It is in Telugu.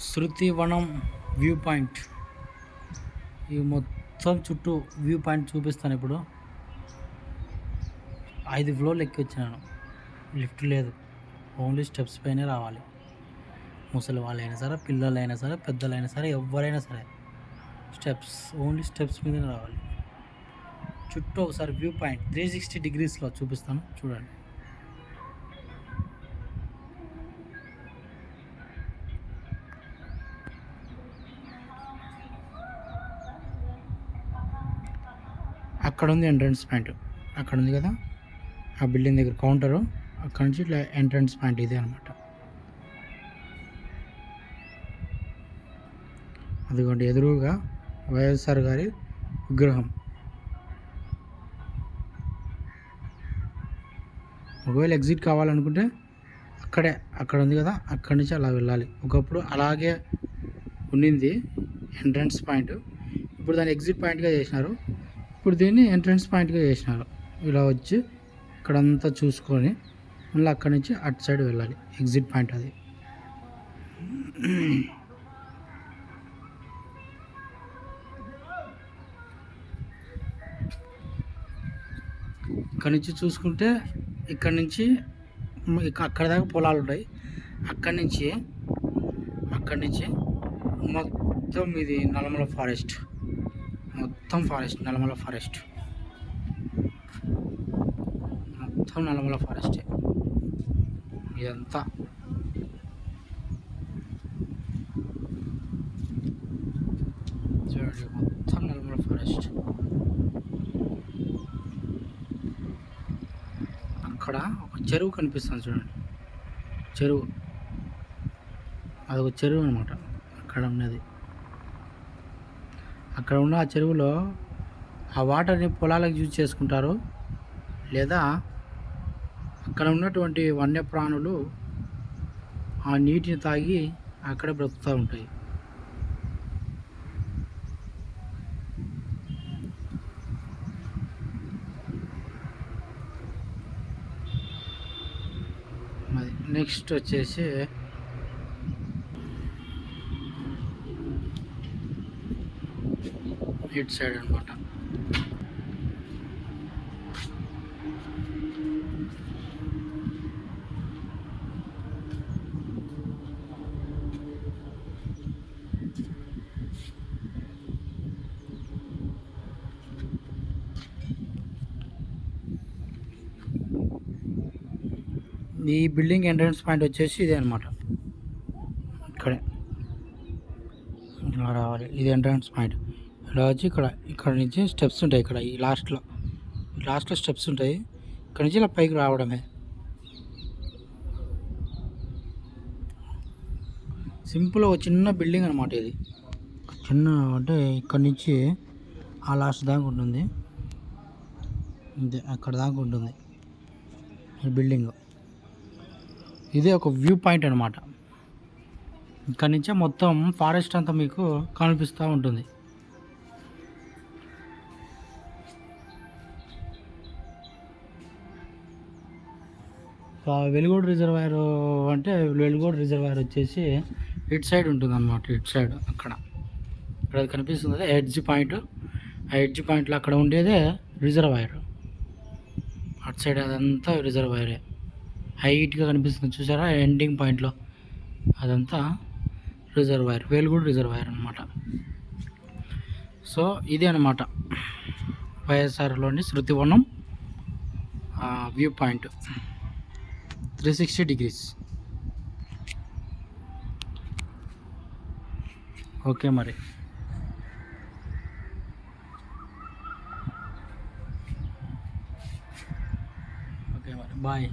శృతివనం వ్యూ పాయింట్. ఇవి మొత్తం చుట్టూ వ్యూ పాయింట్ చూపిస్తాను. ఇప్పుడు 5 ఫ్లోర్లు ఎక్కి వచ్చినాను. లిఫ్ట్ లేదు, ఓన్లీ స్టెప్స్ పైనే రావాలి. ముసలి వాళ్ళైనా సరే, పిల్లలైనా సరే, పెద్దలైనా సరే, ఎవరైనా సరే స్టెప్స్, ఓన్లీ స్టెప్స్ మీదనే రావాలి. చుట్టూ ఒకసారి వ్యూ పాయింట్ 360 డిగ్రీస్లో చూపిస్తాను, చూడండి. అక్కడ ఉంది ఎంట్రన్స్ పాయింట్, అక్కడ ఉంది కదా ఆ బిల్డింగ్ దగ్గర కౌంటరు, అక్కడ నుంచి ఇట్లా ఎంట్రన్స్ పాయింట్ ఇదే అనమాట. అదిగోండి ఎదురుగా వైఎస్ఆర్ గారి విగ్రహం. ఒకవేళ ఎగ్జిట్ కావాలనుకుంటే అక్కడ ఉంది కదా, అక్కడి నుంచి అలా వెళ్ళాలి. ఒకప్పుడు అలాగే ఉండింది ఎంట్రన్స్ పాయింట్, ఇప్పుడు దాన్ని ఎగ్జిట్ పాయింట్గా చేసినారు. ఇప్పుడు దీన్ని ఎంట్రన్స్ పాయింట్గా చేసినారు. ఇలా వచ్చి ఇక్కడంతా చూసుకొని మళ్ళీ అక్కడి నుంచి అటు సైడ్ వెళ్ళాలి. ఎగ్జిట్ పాయింట్ అది. ఇక్కడ నుంచి చూసుకుంటే ఇక్కడ నుంచి అక్కడ దాకా పొలాలు ఉంటాయి. అక్కడి నుంచి మొత్తం ఇది నల్లమల ఫారెస్ట్, మొత్తం నల్లమల ఫారెస్ట్, మొత్తం నల్లమల ఫారెస్టే ఇదంతా. చూడండి, మొత్తం నల్లమల ఫారెస్ట్. అక్కడ ఒక చెరువు కనిపిస్తుంది చూడండి, చెరువు, అదొక చెరువు అనమాట. అక్కడ ఉన్నది, అక్కడ ఉన్న ఆ చెరువులో ఆ వాటర్ని పొలాలకు యూజ్ చేసుకుంటారు, లేదా అక్కడ ఉన్నటువంటి వన్యప్రాణులు ఆ నీటిని తాగి అక్కడ బ్రతుకుతూ ఉంటాయి. అది నెక్స్ట్ వచ్చేసి ఇటు సైడ్ అనమాట. ఈ బిల్డింగ్ ఎంట్రన్స్ పాయింట్ వచ్చేసి ఇదే అనమాట. ఇక్కడే ఇలా రావాలి, ఇది ఎంట్రన్స్ పాయింట్. ఇలా వచ్చి ఇక్కడ నుంచి స్టెప్స్ ఉంటాయి. ఇక్కడ ఈ లాస్ట్లో స్టెప్స్ ఉంటాయి. ఇక్కడ నుంచి ఇలా పైకి రావడమే. సింపుల్ ఒక చిన్న బిల్డింగ్ అనమాట ఇది. చిన్న అంటే ఇక్కడ నుంచి ఆ లాస్ట్ దాకా ఉంటుంది, అక్కడ దాకా ఉంటుంది ఈ బిల్డింగ్. ఇదే ఒక వ్యూ పాయింట్ అనమాట. ఇక్కడ నుంచే మొత్తం ఫారెస్ట్ అంతా మీకు కనిపిస్తూ ఉంటుంది. వెలుగోడు రిజర్వాయర్ అంటే వెలుగోడు రిజర్వాయర్ వచ్చేసి ఇటు సైడ్ ఉంటుంది అనమాట. ఇటు సైడ్ ఇక్కడ అది కనిపిస్తుంది ఎడ్జ్ పాయింట్. ఆ ఎడ్జ్ పాయింట్లో అక్కడ ఉండేదే రిజర్వాయర్. అటు సైడ్ అదంతా రిజర్వాయరే, హైట్గా కనిపిస్తుంది చూసారా ఎండింగ్ పాయింట్లో, అదంతా రిజర్వాయర్, వెలుగోడు రిజర్వాయర్ అనమాట. సో ఇదే అనమాట వైఎస్ఆర్లోని శృతివనం వ్యూ పాయింట్ 360 డిగ్రీస్. ఓకే మరి బాయ్.